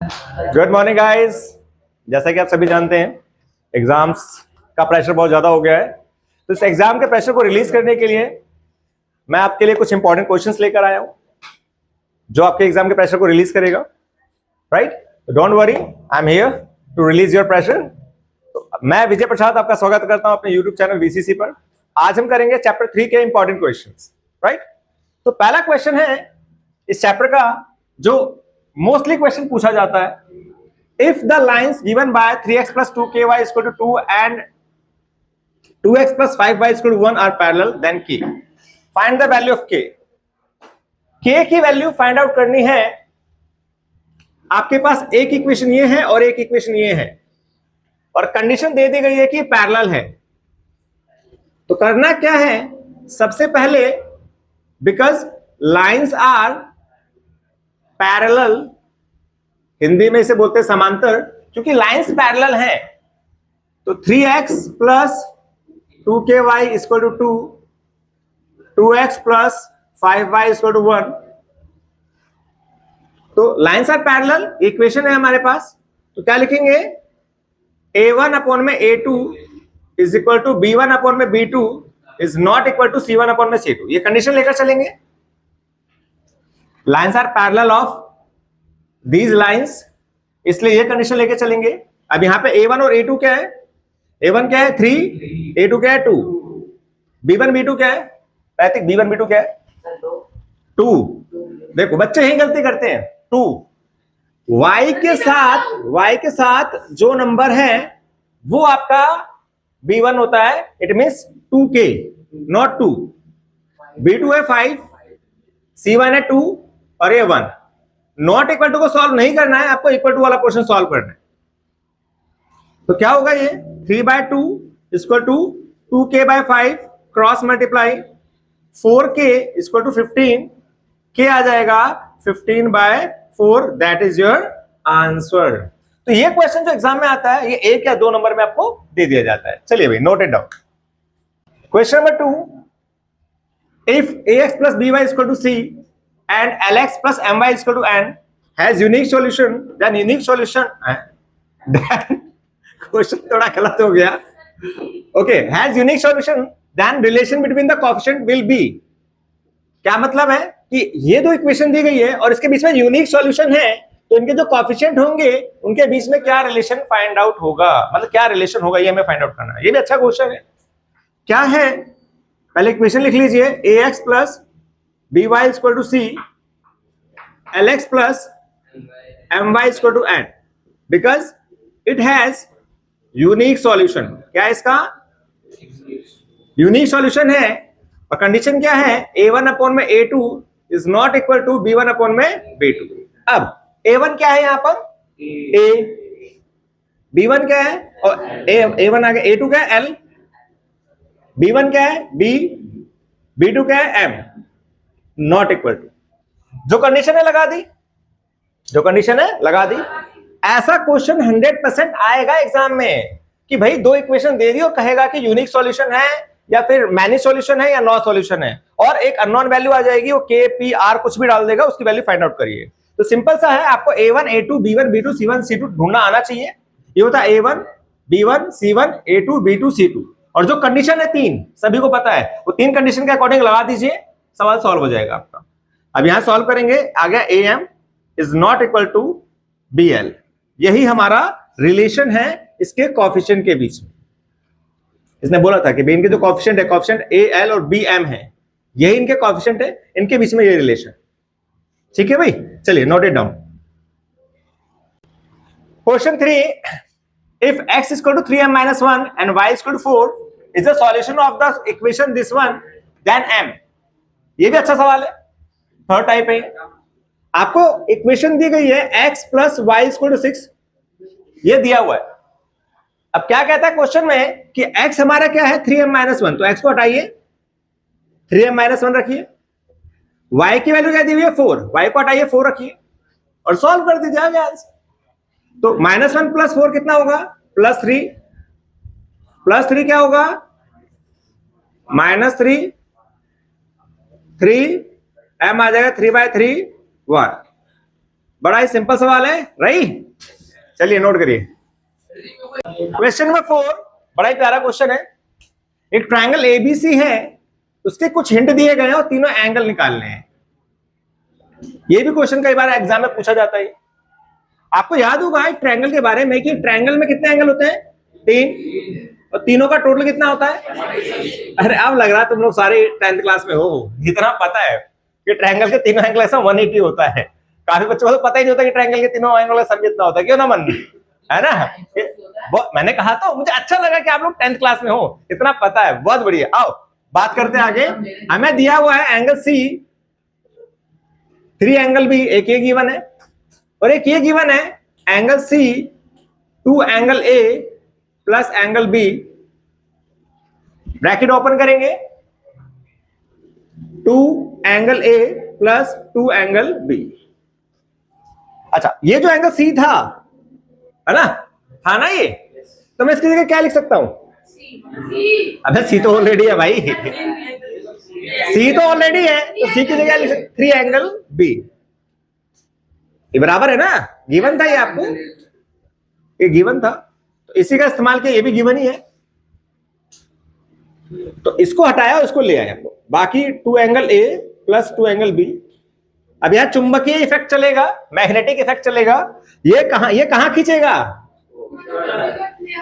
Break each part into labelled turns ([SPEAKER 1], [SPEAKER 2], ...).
[SPEAKER 1] Good morning guys. जैसा कि आप सभी जानते हैं, एग्जाम्स का प्रेशर बहुत ज्यादा हो गया है। तो इस एग्जाम के प्रेशर को रिलीज करने के लिए मैं आपके लिए कुछ इंपॉर्टेंट क्वेश्चंस लेकर आया हूं जो आपके एग्जाम के प्रेशर को रिलीज करेगा। Right, don't worry, I am here to release your pressure. तो मैं विजय प्रसाद आपका स्वागत करता हूं अपने यूट्यूब चैनल वीसीसी पर। आज हम करेंगे चैप्टर 3 के इंपॉर्टेंट क्वेश्चंस। राइट, तो पहला क्वेश्चन है इस चैप्टर का जो मोस्टली क्वेश्चन पूछा जाता है। If the lines given by 3x plus 2ky is equal to 2 and 2x plus 5y is equal to 1 are parallel, then k. Find the value of k. k की value find out करनी है। आपके पास एक equation ये है और एक equation ये है और कंडीशन दे दी गई है कि पैरेलल है। तो करना क्या है, सबसे पहले because lines are parallel, Hindi में इसे बोलते हैं समांतर, क्योंकि लाइंस पैरेलल हैं। तो 3x plus 2ky equal to 2, 2x plus 5y equal to 1। तो लाइंस आर पैरेलल, इक्वेशन है हमारे पास। तो क्या लिखेंगे, a1 अपॉन में a2 is equal to b1 upon में b2 is not equal to c1 upon में c2। ये कंडीशन लेकर चलेंगे। Lines are parallel of these lines, इसलिए ये कंडीशन लेके चलेंगे। अब यहां पे a1 और a2 क्या है, a1 क्या है 3, a2 क्या है 2, b1 b2 क्या है, पैथिक b1 b2 क्या है 2। देखो बच्चे ही गलती करते हैं, 2 y के साथ जो नंबर है वो आपका b1 होता है, it means 2k not 2। b2 है 5, c1 है 2 और ये 1। नॉट इक्वल टू को सॉल्व नहीं करना है, आपको इक्वल टू वाला क्वेश्चन सॉल्व करना है। तो क्या होगा, ये 3/2 equal to 2k by 5 cross multiply 4k equal to 15, k आ जाएगा 15/4, दैट इज योर आंसर। तो ये क्वेश्चन जो एग्जाम में आता है ये 1 या 2 नंबर में आपको दे दिया जाता है। चलिए भाई, note it down. Question number 2, if ax plus by equal to c and lx plus my is equal to n has unique solution, then unique solution then question थोड़ा गलत हो गया। okay, has unique solution then relation between the coefficient will be। क्या मतलब है कि ये दो इक्वेशन दी गई है और इसके बीच में यूनिक सॉल्यूशन है, तो इनके जो कोएफिशिएंट होंगे उनके बीच में क्या रिलेशन फाइंड आउट होगा, मतलब क्या रिलेशन होगा ये हमें फाइंड आउट करना है। ये भी अच्छा क्वेश्चन है। क्या है, पहले इक्वेशन लिख लीजिए, ax plus by equal to c, lx plus my equal to n, because it has unique solution. क्या है इसका, यूनिक सॉल्यूशन है। और कंडीशन क्या है, a1 अपॉन में a2 is not equal to b1 upon में b2। अब a1 क्या है यहां पर, a, b1 क्या है, और a1 आ गया, a2 क्या है l, b1 क्या है b, b2 क्या है m, नॉट इक्वल टू। जो कंडीशन है लगा दी, जो कंडीशन है लगा दी। ऐसा क्वेश्चन 100% आएगा एग्जाम में कि भाई दो इक्वेशन दे दी और कहेगा कि यूनिक सॉल्यूशन है या फिर मैनी सॉल्यूशन है या नो सॉल्यूशन है, और एक अननोन वैल्यू आ जाएगी, वो के पी आर कुछ भी डाल देगा, उसकी वैल्यू फाइंड आउट करिए। तो सिंपल सा है, आपको a1 a2 b1 b2 c1 c2 ढूंढना आना चाहिए। ये होता है a1 b1 c1 a2 b2 c2, और जो कंडीशन है 3 सभी को पता है, वो 3 कंडीशन के अकॉर्डिंग लगा दीजिए, सवाल सॉल्व हो जाएगा आपका। अब यहां सॉल्व करेंगे, आ गया am is not equal to bl। यही हमारा रिलेशन है इसके कोएफिशिएंट के बीच में। इसने बोला था कि इनके जो कोएफिशिएंट है, कोएफिशिएंट al और bm है, यही इनके कोएफिशिएंट है, इनके बीच में ये रिलेशन। ठीक है भाई, चलिए note it down. Question 3, if x equal to 3m minus 1 and y equal to 4 is the solution of the equation this one, then m। ये भी अच्छा सवाल है, थर्ड टाइप है। आपको इक्वेशन दी गई है x plus y equal to 6, ये दिया हुआ है। अब क्या कहता है क्वेश्चन में कि x हमारा क्या है 3m माइनस 1, तो x को हटाइए, 3m माइनस 1 रखिए। y की वैल्यू क्या दी हुई है 4, y को हटाइए 4 रखिए और सॉल्व कर दीजिए आंसर। तो -1 प्लस 4 कितना होगा, +3, +3 क्या होगा -3, 3 m आ जाएगा 3/3 1। बड़ा ही सिंपल सवाल है, राइट? चलिए नोट करिए। क्वेश्चन नंबर 4 बड़ा ही प्यारा क्वेश्चन है। एक ट्रायंगल एबीसी है, उसके कुछ हिंट दिए गए हैं और तीनों एंगल निकालने हैं। ये भी क्वेश्चन कई बार एग्जाम में पूछा जाता है। आपको याद होगा एक ट्रायंगल के बारे में कि ट्रायंगल में कितने एंगल होते हैं? 3, और तीनों का टोटल कितना होता है? अरे अब लग रहा है तुम लोग सारे 10th क्लास में हो, इतना पता है कि ट्रायंगल के तीनों एंगल ऐसा 180 होता है। काफी बच्चों को तो पता ही नहीं होता कि ट्रायंगल के तीनों एंगल का सम कितना होता है, क्यों ना मन, है ना? मैंने कहा तो मुझे अच्छा लगा कि आप लोग 10th क्लास में हो, इतना पता है, बहुत बढ़िया। आओ बात करते हैं आगे। हमें दिया हुआ है एंगल सी, 3 एंगल बी, एक ये गिवन है और एक ये गिवन है angle C 2 angle A plus angle B. Bracket open करेंगे, 2 angle A plus 2 angle B. अच्छा, ये जो एंगल सी था, है ना, था ना ये, तो मैं इसकी जगह क्या लिख सकता हूं? अबे सी तो ऑलरेडी है भाई, सी तो ऑलरेडी है, तो सी की जगह लिख सकते 3 एंगल बी। ये बराबर है ना, गिवन था ये आपको, ये गिवन था, तो इसी का इस्तेमाल किया, ये भी गिवन ही है, तो इसको हटाया और इसको ले आया। बाकी 2 angle A plus 2 angle B. अब यहां चुंबकीय इफेक्ट चलेगा, मैग्नेटिक इफेक्ट चलेगा, ये कहां खींचेगा?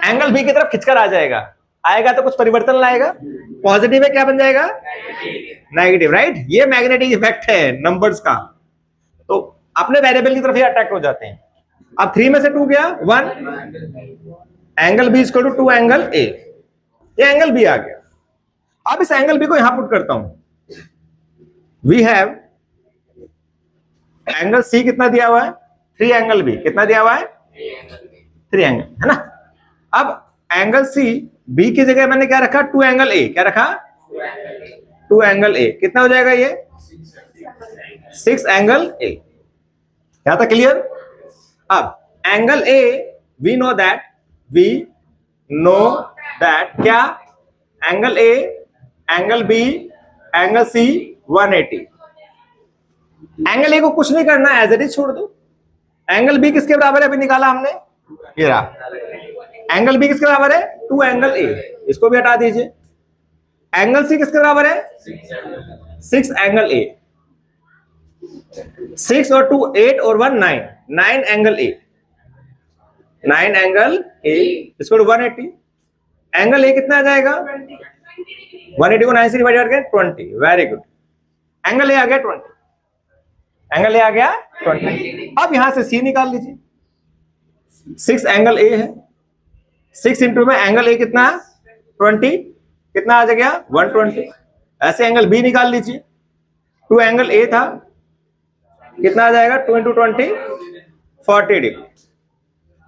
[SPEAKER 1] एंगल बी की तरफ खिंचकर आ जाएगा, आएगा तो कुछ परिवर्तन लाएगा, पॉजिटिव है क्या बन जाएगा? Negative, right? ये मैग्नेटिक इफेक्ट है नंबर्स का, तो अपने वेरिएबल की तरफ ही अट्रैक्ट हो जाते हैं। अब 3 में से 2 गया 1, angle B equal to 2 angle A, ये एंगल बी आ गया। अब इस एंगल बी को यहां पुट करता हूं। वी हैव एंगल सी कितना दिया हुआ है? 3 एंगल बी, कितना दिया हुआ है? 3 एंगल, है ना? अब एंगल सी बी की जगह मैंने क्या रखा? 2 एंगल ए, क्या रखा? 2 एंगल ए, कितना हो जाएगा ये? 6 एंगल ए। यहां तक क्लियर? अब angle A we know that क्या? Angle A, angle B, angle C 180। Angle A को कुछ नहीं करना, एज इट इज छोड़ दो। एंगल बी किसके बराबर है? अभी निकाला हमने, ये रहा। एंगल बी किसके बराबर है? 2 एंगल ए, इसको भी हटा दीजिए। एंगल सी किसके बराबर है? 6 एंगल ए। 6 और 2 8 और 1 9, 9 एंगल ए, 9 एंगल ए इसको 180। एंगल ए कितना आ जाएगा? 180 को 9 से डिवाइड करके 20। वेरी गुड, एंगल ए आ गया 20, एंगल ए आ गया 20। अब यहां से सी निकाल लीजिए, 6 एंगल ए है, 6 इंटू में एंगल ए कितना? 20, कितना आ गया? 120। ऐसे एंगल बी निकाल लीजिए, 2 एंगल ए था, कितना आ जाएगा? 2 इंटू 20 40 डिग्री।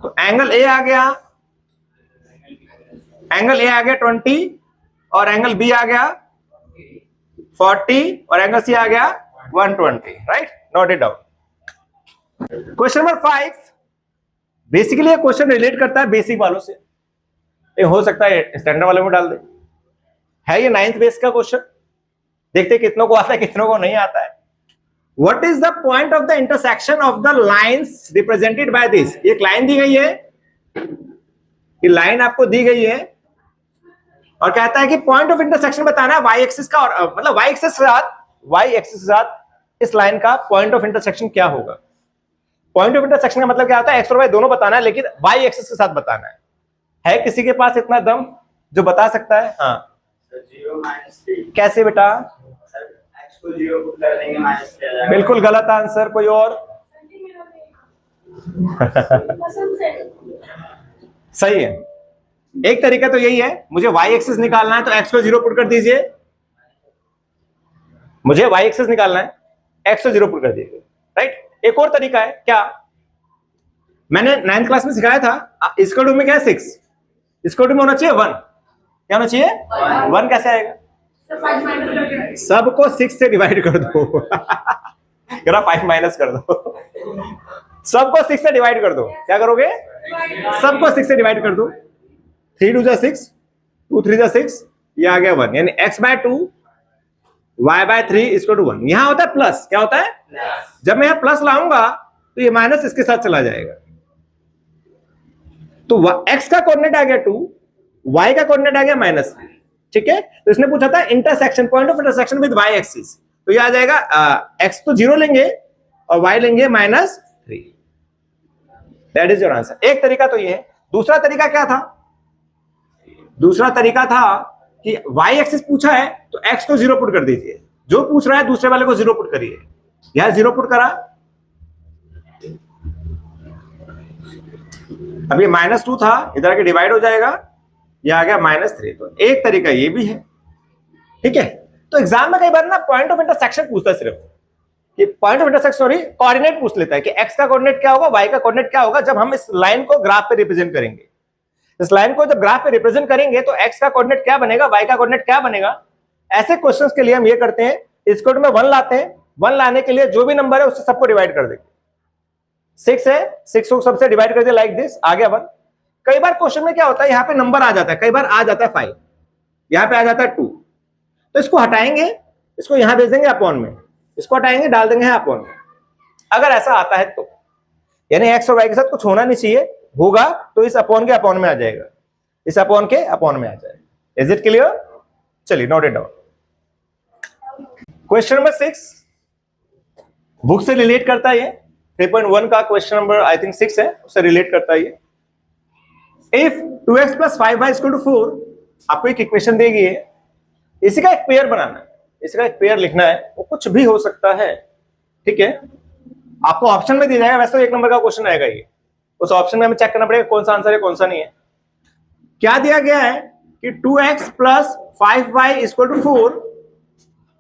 [SPEAKER 1] तो एंगल ए आ गया, एंगल ए आ गया 20 और एंगल बी आ गया 40 और एंगल सी आ गया 120, right? Note it down. Question number 5, basically ये क्वेश्चन रिलेट करता है बेसिक वालों से, ये हो सकता है स्टैंडर्ड वालों में डाल दे। है ये 9th बेस का क्वेश्चन, देखते कितनों को आता है कितनों को नहीं आता है। What is the point of the intersection of the lines represented by this? एक लाइन दी गई है, ये लाइन आपको दी गई है और कहता है कि पॉइंट ऑफ इंटरसेक्शन बताना है वाई एक्सिस का, और मतलब वाई एक्सिस के साथ इस लाइन का पॉइंट ऑफ इंटरसेक्शन क्या होगा। पॉइंट ऑफ इंटरसेक्शन का मतलब क्या होता है? एक्स और वाई दोनों बताना है, लेकिन वाई एक्सिस के साथ बताना है किसी के पास इतना दम जो बता सकता है? हाँ, 0 कैसे बेटा? बिल्कुल गलत आंसर, कोई और? सही है, एक तरीका तो यही है, मुझे वाई एक्सिस निकालना है तो एक्स को 0 पुट कर दीजिए, मुझे वाई एक्सिस निकालना है, एक्स को 0 पुट कर दीजिए, राइट? एक और तरीका है, क्या मैंने 9th क्लास में सिखाया था, इसको टू में क्या है? 6, इसको टू में होना चाहिए 1, क्या होना चाहिए? 1 कैसे आएगा? सबको 6 से डिवाइड कर दो 5 माइनस कर दो, सबको 6 से डिवाइड कर दो। क्या करोगे? सबको 6 से डिवाइड कर दो। 3 2 6, 2 3 6, ये आ गया 1, यानी x/2 y/3 इक्वल टू 1। यहां होता है प्लस, क्या होता है? जब मैं यहां प्लस लाऊंगा तो ये माइनस इसके साथ चला जाएगा। तो x का कोऑर्डिनेट आ गया 2, y का कोऑर्डिनेट आ गया -3। ठीक है, तो इसने पूछा था intersection, point of intersection with y axis, तो ये आ जाएगा x तो 0 लेंगे और y लेंगे -3। That is your answer. एक तरीका तो ये है। दूसरा तरीका क्या था? दूसरा तरीका था कि y एक्सिस पूछा है तो x को 0 पुट कर दीजिए, जो पूछ रहा है दूसरे वाले को 0 पुट करिए। यहां 0 पुट करा, अब ये -2 था, इधर आके डिवाइड हो जाएगा, ये आ गया -3। तो एक तरीका ये भी है। ठीक है, तो एग्जाम में कई बार ना पॉइंट ऑफ इंटरसेक्शन पूछता है, सिर्फ कि point of intersection, sorry coordinate पूछ लेता है कि x का कोऑर्डिनेट क्या होगा, y का कोऑर्डिनेट क्या होगा जब हम इस लाइन को ग्राफ पे रिप्रेजेंट करेंगे। इस लाइन को जब ग्राफ पे रिप्रेजेंट करेंगे तो x का कोऑर्डिनेट क्या बनेगा, y का कोऑर्डिनेट क्या बनेगा। ऐसे क्वेश्चंस के लिए हम ये करते हैं, इसको में 1 लाते हैं, 1 लाने के लिए जो भी नंबर है उससे सबको डिवाइड कर देंगे। 6 है, 6 को सबसे डिवाइड कर दिया, लाइक दिस, आ गया 1। कई बार क्वेश्चन में क्या होता है, यहाँ पे नंबर आ जाता है, कई बार आ जाता है 5, यहाँ पे आ जाता है 2, तो इसको हटाएंगे, इसको यहां भेज देंगे अपॉन में, इसको हटाएंगे डाल देंगे अपॉन में। अगर ऐसा आता है तो यानी x और y के साथ कुछ होना नहीं चाहिए, होगा तो इस अपॉन के अपॉन में आ जाएगा, इस अपॉन के अपॉन में आ जाएगा। Is it clear? चलिए note it down. Question number 6 book से रिलेट करता है, ये 3.1 का क्वेश्चन नंबर आई थिंक 6 है, उससे रिलेट करता है ये। इफ 2x + 5y = 4, आपको एक इक्वेशन देगी है, इसी का एक पेयर बनाना है, इसका एक पेयर लिखना है, वो कुछ भी हो सकता है। ठीक है, आपको ऑप्शन में दिया जाएगा, वैसे तो 1 नंबर का क्वेश्चन आएगा ये, उस ऑप्शन में हमें चेक करना पड़ेगा कौन सा आंसर है कौन सा नहीं है। क्या दिया गया है कि 2x + 5y = 4,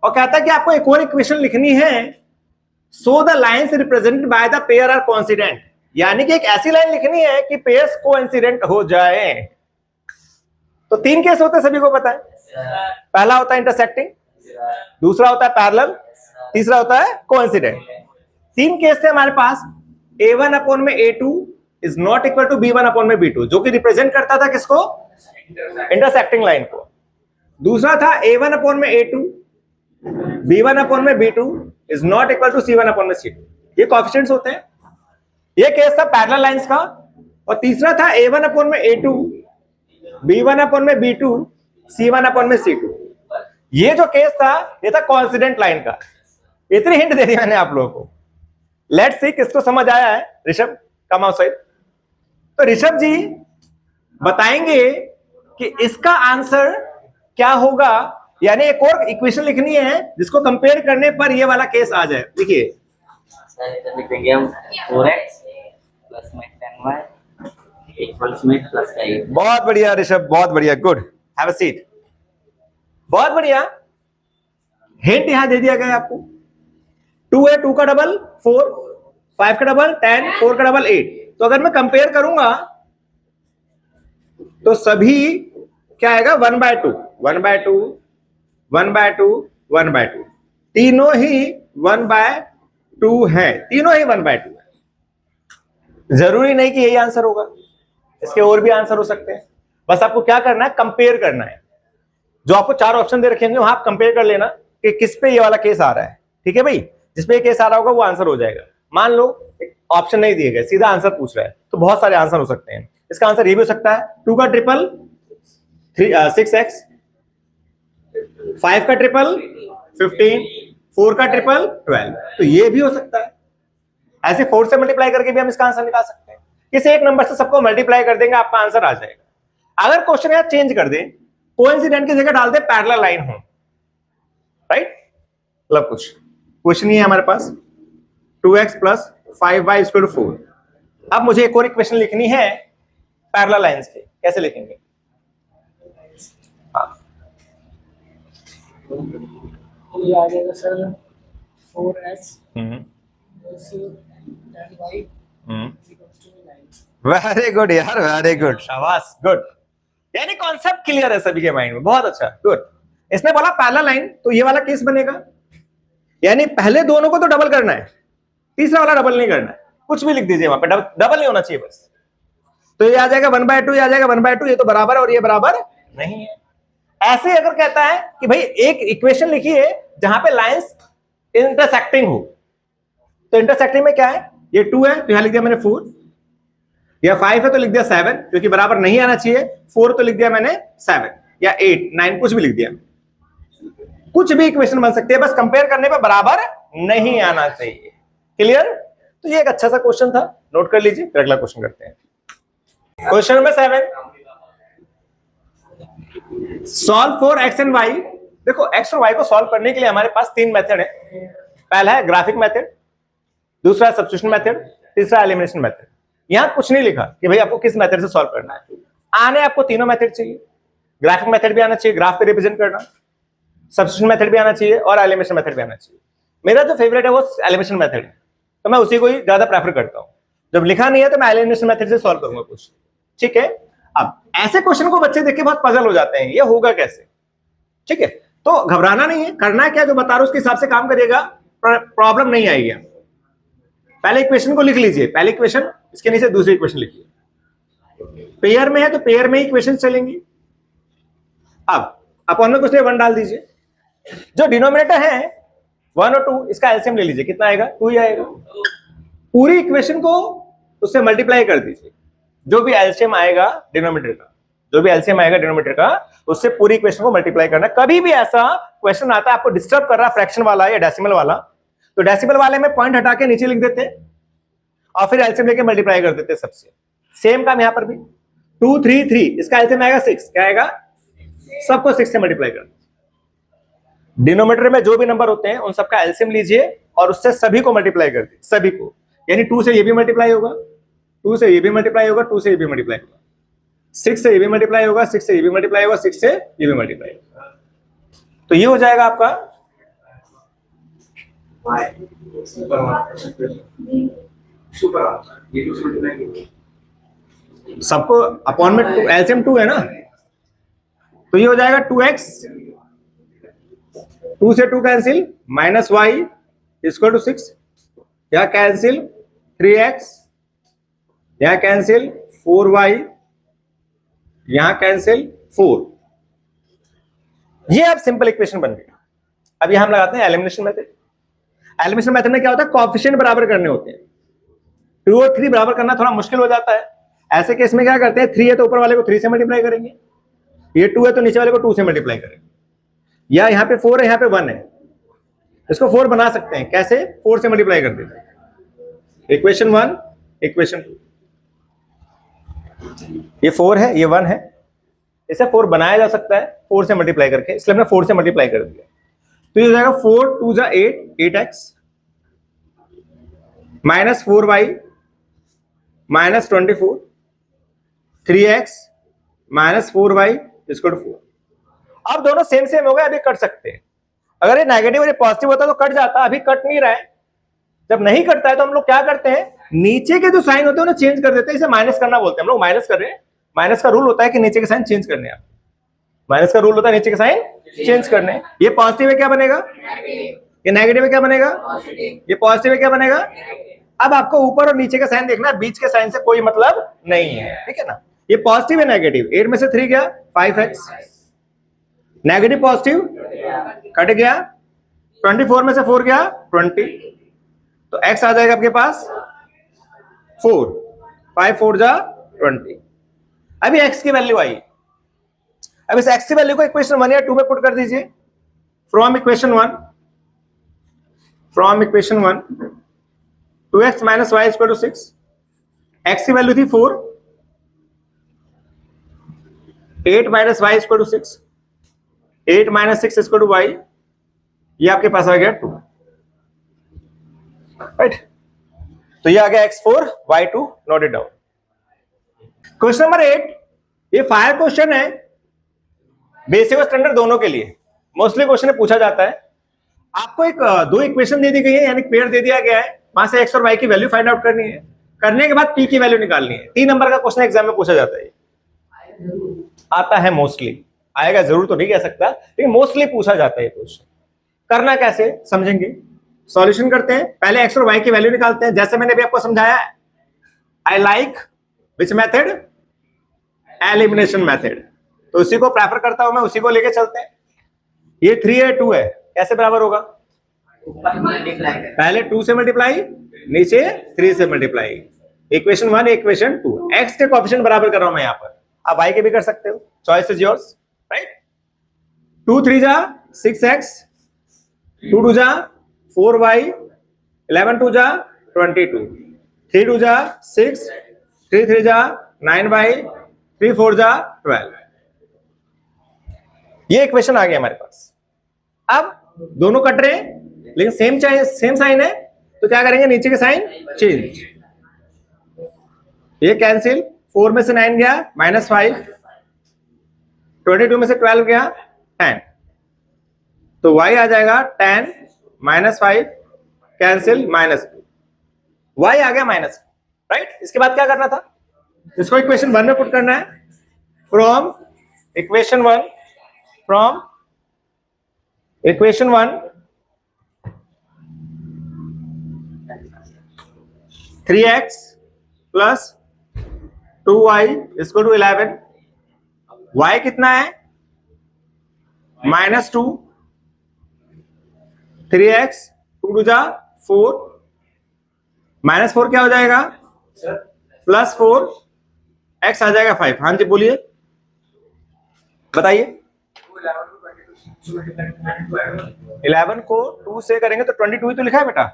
[SPEAKER 1] और कहता है कि आपको एक और इक्वेशन लिखनी है, so the lines represented by the pair are coincident, यानी कि एक ऐसी लाइन लिखनी है कि पेयर्स कोइंसिडेंट हो जाए। तो 3 केस होते हैं, सभी को पता है। पहला होता है इंटरसेक्टिंग, दूसरा होता है पैरेलल, तीसरा होता है कोइंसिडेंट। 3 केस थे हमारे पास। a1/a2 is not equal to b1/b2, जो कि रिप्रेजेंट करता था किसको, इंटरसेक्टिंग लाइन को। दूसरा था a1/a2 b1/b2 is not equal to c1/c2, ये कोएफिशिएंट्स होते हैं। ये केस था पैरेलल लाइंस का। और तीसरा था a1/a2 b1/b2 c1/c2, ये जो केस था ये था कोइंसिडेंट लाइन का। इतनी हिंट दे दी मैंने आप लोगों को। लेट्स सी किसको समझ आया है। Rishabh come outside. तो ऋषभ जी बताएंगे कि इसका आंसर क्या होगा, यानी एक और इक्वेशन लिखनी है जिसको कंपेयर करने पर ये वाला केस आ जाए। देखिए
[SPEAKER 2] लिख देंगे हम 4x + 10y = +8।
[SPEAKER 1] बहुत बढ़िया ऋषभ, बहुत बढ़िया, गुड, हैव अ सीट। बहुत बढ़िया, हिंट यहां दे दिया गया आपको। 2 है, 2 का डबल 4, 5 का डबल 10, 4 का डबल 8। तो अगर मैं कंपेयर करूंगा तो सभी क्या आएगा, 1/2, 1/2, 1/2, 1/2, तीनों ही 1/2 है, तीनों ही 1/2 है। जरूरी नहीं कि यही आंसर होगा, इसके और भी आंसर हो सकते हैं। बस आपको क्या करना है, कंपेयर करना है। जो आपको 4 ऑप्शन दे रखे होंगे वहां आप कंपेयर कर लेना कि किस पे ये वाला केस आ रहा है। ठीक है भाई, जिसपे ये केस आ रहा होगा वो आंसर हो जाएगा। मान लो ऑप्शन नहीं दिए गए, सीधा आंसर पूछ रहा है, तो बहुत सारे आंसर हो सकते हैं। इसका आंसर ये भी हो सकता है 2 का ट्रिपल 6x, 5 का ट्रिपल 15, 4 का ट्रिपल 12, तो ये भी हो सकता है। ऐसे 4 से मल्टीप्लाई करके भी हम इसका आंसर निकाल सकते हैं। किसी एक नंबर से सबको मल्टीप्लाई कर देंगे, आपका आंसर आ जाएगा। अगर क्वेश्चन यार चेंज कर दें, कोइंसिडेंट की जगह डाल दे पैरेलल लाइन हो, राइट, मतलब कुछ नहीं है हमारे पास। 2x + 5y = 4। अब मुझे एक और इक्वेशन लिखनी है पैरेलल लाइंस की, कैसे लिखेंगे?
[SPEAKER 3] ये आ जाएगा sir 4x + 10y = 9।
[SPEAKER 1] Very good यार, वेरी गुड, शाबाश, गुड। यानी कॉन्सेप्ट क्लियर है सभी के माइंड में, बहुत अच्छा, गुड। इसने बोला पैरेलल लाइन, तो ये वाला केस बनेगा, यानी पहले दोनों को तो डबल करना है, तीसरा वाला डबल नहीं करना है। कुछ भी लिख दीजिए वहां पे, डबल नहीं होना चाहिए बस। तो ये आ जाएगा 1/2, ये आ जाएगा 1/2, ये तो बराबर है और ये बराबर नहीं है। ऐसे अगर कहता है कि भाई एक इक्वेशन लिखिए जहां पे लाइंस इंटरसेक्टिंग हो, तो इंटरसेक्टिंग में क्या है, ये 2 है तो यहां लिख दिया मैंने 4, या 5 है तो लिख दिया 7, क्योंकि बराबर नहीं आना चाहिए, 4 तो लिख दिया मैंने 7, या 8 9 कुछ भी लिख दिया, कुछ भी इक्वेशन बन सकती है, बस कंपेयर करने पे बराबर नहीं आना चाहिए। क्लियर? तो ये एक अच्छा सा क्वेश्चन था, नोट कर लीजिए। फिर अगला क्वेश्चन करते हैं। Question number 7, solve for x and y. देखो एक्स और वाई को सॉल्व करने के लिए हमारे पास 3 मेथड है। पहला है ग्राफिक मेथड, दूसरा है सब्स्टिट्यूशन मेथड, तीसरा एलिमिनेशन मेथड। यहां कुछ नहीं लिखा कि भाई आपको किस मेथड से सॉल्व करना है, आने आपको तीनों मेथड चाहिए। ग्राफिक मेथड भी आना चाहिए, ग्राफ पे रिप्रेजेंट करना, सब्स्टिट्यूशन मेथड भी आना चाहिए और एलिमिनेशन मेथड भी आना चाहिए। मेरा जो फेवरेट है वो एलिमिनेशन मेथड है, तो मैं उसी को ही ज्यादा प्रेफर करता हूं। जब लिखा नहीं है तो मैं एलिमिनेशन मेथड से सॉल्व करूंगा क्वेश्चन, ठीक है। अब ऐसे क्वेश्चन को बच्चे देख के बहुत पजल हो जाते हैं, ये होगा कैसे, ठीक है। तो घबराना नहीं है, करना है क्या, जो बता रहा हूं उसके हिसाब से काम करिएगा, प्रॉब्लम नहीं आएगी। पहले इक्वेशन को लिख लीजिए, पहले इक्वेशन, इसके नीचे दूसरी इक्वेशन लिखिए। पेयर में है तो पेयर में ही इक्वेशन चलेंगी। अब अपॉन में कुछ 1 डाल दीजिए, जो डिनोमिनेटर है 1 और 2, इसका एलसीएम ले लीजिए, कितना आएगा, 2 ही आएगा। पूरी इक्वेशन को उससे मल्टीप्लाई कर दीजिए, जो भी एलसीएम आएगा डिनोमिनेटर का, जो भी एलसीएम आएगा डिनोमिनेटर का, उससे पूरी इक्वेशन को मल्टीप्लाई करना। कभी भी ऐसा क्वेश्चन आता है आपको डिस्टर्ब कर रहा है फ्रैक्शन वाला या डेसिमल वाला, तो डेसिमल वाले में पॉइंट हटा के नीचे लिख देते और फिर एलसीएम लेके मल्टीप्लाई कर देते सबसे। सेम काम यहां पर भी, 2 3 3, इसका एलसीएम आएगा 6, क्या आएगा, सबको 6 से मल्टीप्लाई कर। डिनोमिनेटर में जो भी नंबर होते हैं उन सबका एलसीएम लीजिए और उससे सभी को मल्टीप्लाई कर दीजिए, सभी को। यानी 2 से ये भी मल्टीप्लाई होगा, 2 से ये भी मल्टीप्लाई होगा, 2 से ये भी मल्टीप्लाई होगा, 6 से ये भी मल्टीप्लाई होगा, 6 से ये भी मल्टीप्लाई होगा, 6 से ये भी मल्टीप्लाई होगा। तो ये हो जाएगा आपका सबको अपॉन में एलसीएम 2 है ना, तो ये हो जाएगा 2x, 2 से 2 cancel, minus y equal to 6, यह कैंसिल 3x, यह कैंसिल 4y, यहां कैंसिल 4। ये अब सिंपल इक्वेशन बन गई। अब यहां हम लगाते हैं एलिमिनेशन मेथड। एलिमिनेशन मेथड में क्या होता है, कोएफिशिएंट बराबर करने होते हैं। 2 और 3 बराबर करना थोड़ा मुश्किल हो जाता है। ऐसे केस में क्या करते हैं, 3 है तो ऊपर वाले को 3 से मल्टीप्लाई करेंगे, ये 2 है तो नीचे वाले को 2 से मल्टीप्लाई करेंगे, या यहाँ पे 4 है यहाँ पे 1 है, इसको 4 बना सकते हैं, कैसे, 4 से मल्टीप्लाई कर देते हैं। इक्वेशन 1, इक्वेशन 2, ये 4 है ये 1 है, इसे 4 बनाया जा सकता है 4 से मल्टीप्लाई करके, इसलिए हमने 4 से मल्टीप्लाई कर दिया। तो ये हो जाएगा 4 2 जा 8, 8x minus 4y minus 24, 3x minus 4y इसको 4। अब दोनों सेम सेम हो गए, अभी कट सकते हैं। अगर ये नेगेटिव और ये पॉजिटिव होता तो कट जाता, अभी कट नहीं रहा है। जब नहीं कटता है तो हम लोग क्या करते हैं, नीचे के जो साइन होते हैं उन्हें चेंज कर देते हैं, इसे माइनस करना बोलते हैं। हम लोग माइनस कर रहे हैं, माइनस का रूल होता है कि नीचे के साइन चेंज करने हैं, माइनस का रूल होता है नीचे के साइन चेंज करने। ये पॉजिटिव है क्या बनेगा, ये नेगेटिव है क्या बनेगा, ये पॉजिटिव है क्या बनेगा। अब आपको ऊपर और नीचे का साइन देखना है, बीच के साइन से कोई मतलब नहीं है, ठीक है ना। ये पॉजिटिव है नेगेटिव, 8 में से 3 गया 5x, नेगेटिव पॉजिटिव कट गया, 24 में से 4 गया 20, तो x आ जाएगा आपके पास 4, 5 4 जा 20। अभी x की वैल्यू आई, अब इस x की वैल्यू को इक्वेशन 1 या 2 में पुट कर दीजिए। From equation 1, from equation 1 2x minus y equal to 6, x की वैल्यू थी 4, 8 minus y equal to 6, 8 minus 6 equal to y, ये आपके पास आ गया 2, राइट। तो ये आ गया x4 y2, note it down. Question number 8, ये फायर क्वेश्चन है, बेसिक और स्टैंडर्ड दोनों के लिए। मोस्टली क्वेश्चन पूछा जाता है, आपको एक 2 इक्वेशन दे दी गई है, यानी पेयर दे दिया गया है, वहां से x और y की वैल्यू फाइंड आउट करनी है, करने के बाद p की वैल्यू निकालनी है। 3 नंबर का क्वेश्चन एग्जाम में पूछा जाता है, आता है मोस्टली, आएगा जरूर तो नहीं कह सकता, लेकिन मोस्टली पूछा जाता है क्वेश्चन। करना कैसे समझेंगे, सॉल्यूशन करते हैं। पहले x और y की वैल्यू निकालते हैं, जैसे मैंने अभी आपको समझाया। I like which method, elimination method, तो उसी को प्रेफर करता हूं मैं, उसी को लेके चलते हैं। ये 3 है 2 है, कैसे बराबर होगा, पहले 2 से मल्टीप्लाई नीचे 3 से मल्टीप्लाई। इक्वेशन 1 इक्वेशन 2, x के कोएफिशिएंट बराबर कर रहा हूं मैं यहां पर, आप y के भी कर सकते हो, चॉइस इज योर्स, राइट। 2 3 जा 6x, 2 2 जा 4y, 11 2 जा 22, 3 2 जा 6, 3 3 जा 9y, 3 4 जा 12। ये इक्वेशन आ गया हमारे पास। अब दोनों कट रहे हैं लेकिन सेम साइन है, तो क्या करेंगे, नीचे के साइन चेंज, ये कैंसिल, 4 में से 9 गया -5, 22 में से 12 गया 10, तो y आ जाएगा 10 -5 कैंसिल -2, y आ गया -2, राइट। इसके बाद क्या करना था, इसको इक्वेशन 1 में पुट करना है। From equation 1 3x plus 2y इसको टू 11, y कितना है -2, 3x 2 2 जा 4, -4 क्या हो जाएगा +4, x आ जाएगा 5। हाँ जी बोलिए, बताइए। 11 को 2 से करेंगे तो 22 ही तो लिखा है बेटा,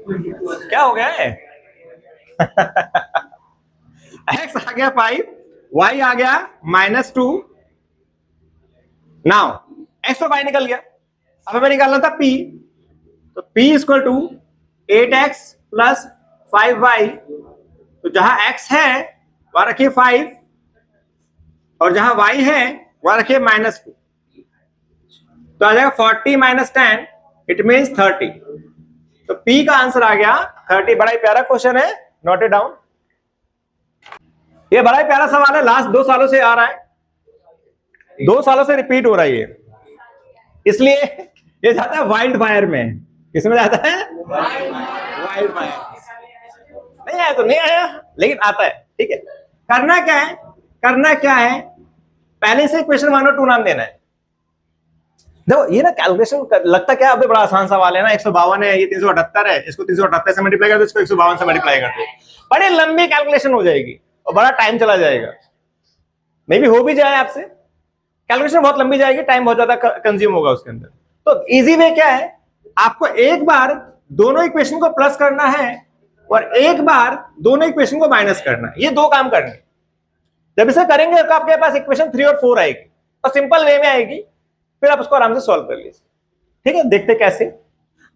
[SPEAKER 1] क्या हो गया है x आ गया 5, y आ गया -2, नाउ x और y निकल गया। अब हमें निकालना था p, तो p equal to 8x plus 5y, तो जहां x है वहां रखिए 5 और जहां y है वहां रखिए -2, तो आ जाएगा 40 - 10, इट मीन्स 30। तो P का आंसर आ गया 30। बड़ा ही प्यारा क्वेश्चन है, नोट इट डाउन। ये बड़ा ही प्यारा सवाल है, लास्ट 2 सालों से आ रहा है, 2 सालों से रिपीट हो रहा है ये, इसलिए ये जाता है वाइल्ड फायर में। किसमें जाता है, वाइल्ड फायर। नहीं आया तो नहीं आया, लेकिन आता है, ठीक है। करना क्या है, पहले से क्वेश्चन 1 और 2 नाम देना है। देखो ये ना कैलकुलेशन लगता क्या अभी बड़ा आसान सवाल है ना, 152 है, ये 378 है, इसको 378 से मल्टीप्लाई कर दो, इसको 152 से मल्टीप्लाई कर दो, बड़ी लंबी कैलकुलेशन हो जाएगी और बड़ा टाइम चला जाएगा। मे भी हो भी जाए आपसे, कैलकुलेशन बहुत लंबी जाएगी, टाइम बहुत ज्यादा कंज्यूम होगा उसके अंदर। तो इजी वे क्या है, आपको एक बार दोनों इक्वेशन को प्लस करना है और एक बार दोनों इक्वेशन को माइनस करना है, ये 2 काम करने। जब इसे करेंगे तो आपके पास इक्वेशन 3 और 4 आएगी और सिंपल वे में आएगी, फिर आप उसको आराम से सॉल्व कर लीजिए, ठीक है। देखते कैसे,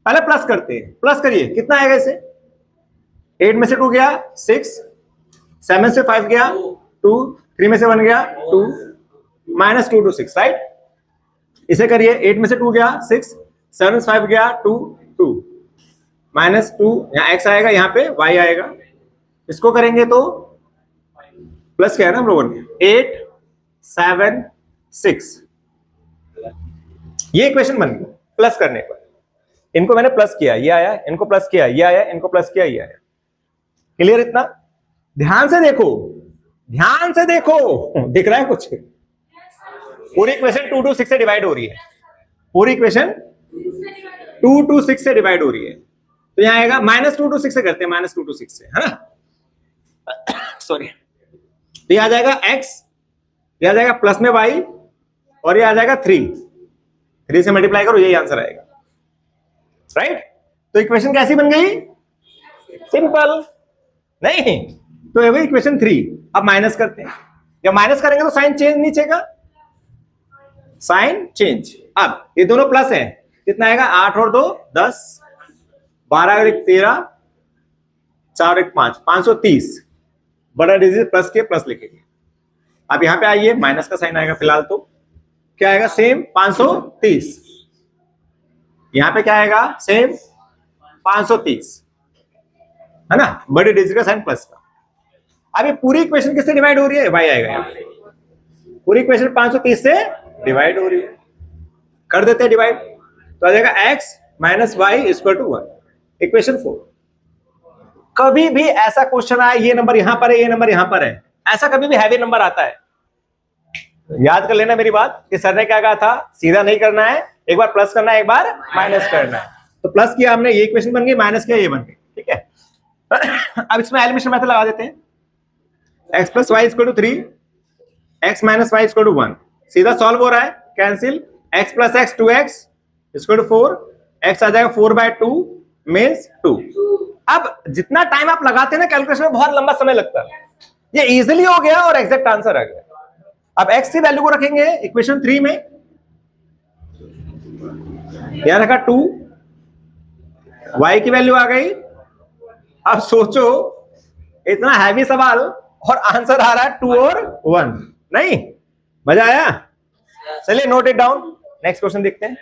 [SPEAKER 1] पहले प्लस करते हैं। प्लस करिए, कितना आएगा इसे, 8 में से 2 गया 6, 7 से 5 गया 2, 3 में से 1 गया 2, -2 to 6, राइट। इसे करिए, 8 में से 2 गया 6, 7 से 5 गया 2, 2 -2, यहाँ x आएगा, यहाँ पे y आएगा। इसको करेंगे तो प्लस क्या है ना हम लोगों ने, 8 7 6, ये इक्वेशन बन गई प्लस करने पर। इनको मैंने प्लस किया, ये आया, इनको प्लस किया, ये आया, इनको प्लस किया, ये आया। क्लियर इतना? ध्यान से देखो, दिख रहा है कुछ? पूरी इक्वेशन 2 to 6 से डिवाइड हो रही है, पूरी इक्वेशन 2 to 6 से डिवाइड हो रही है। तो यहां आएगा -2 to 6 से करते हैं, -2 to 6 से, है ना, सॉरी। तो ये आ जाएगा x, ये आ जाएगा प्लस में y और ये आ जाएगा 3 से मल्टीप्लाई करो, यही आंसर आएगा, राइट। तो इक्वेशन कैसी बन गई, सिंपल नहीं। तो ये वही इक्वेशन 3। अब माइनस करते हैं, जब माइनस करेंगे तो साइन चेंज नीचे का, साइन चेंज। अब ये दोनों प्लस हैं, कितना आएगा, 8 और 2 10, 12 और 1 13, 4 और 1 5, 530। बड़ा डिजिट प्लस के प्लस लिखेंगे। अब यहां पे आइए, माइनस का साइन आएगा फिलहाल, तो क्या आएगा, सेम 530। यहां पे क्या आएगा, सेम 530, है ना, बड़े डिजिट का साइन प्लस का। अब ये पूरी इक्वेशन किससे डिवाइड हो रही है, y आएगा यहाँ पे। पूरी इक्वेशन 530 से डिवाइड हो रही है, कर देते हैं डिवाइड, तो आ जाएगा x - y = 1, इक्वेशन 4। कभी भी ऐसा क्वेश्चन आए, ये नंबर यहां पर है, ये नंबर यहां पर है, ऐसा कभी भी हैवी नंबर आता है, याद कर लेना मेरी बात कि सर ने क्या कहा था, सीधा नहीं करना है, एक बार प्लस करना है, एक बार माइनस करना है। तो प्लस किया हमने, ये इक्वेशन बन गई, माइनस किया ये बन गई, ठीक है। अब इसमें एलिमिनेशन मेथड लगा देते हैं, x plus y equal to 3, x minus y equal to 1, सीधा सॉल्व हो रहा है, cancel, x plus x 2x equal to 4, x आ जाएगा 4/2 मीन्स 2। अब जितना टाइम आप लगाते हैं ना कैलकुलेशन में, बहुत लंबा समय लगता है, ये इजीली हो गया और एग्जैक्ट आंसर आ गया। अब x की वैल्यू को रखेंगे इक्वेशन 3 में, यहां रखा 2, y की वैल्यू आ गई। अब सोचो इतना हैवी सवाल और आंसर आ रहा है 2 और 1, नहीं मजा आया? चलिए note it down, next question देखते हैं।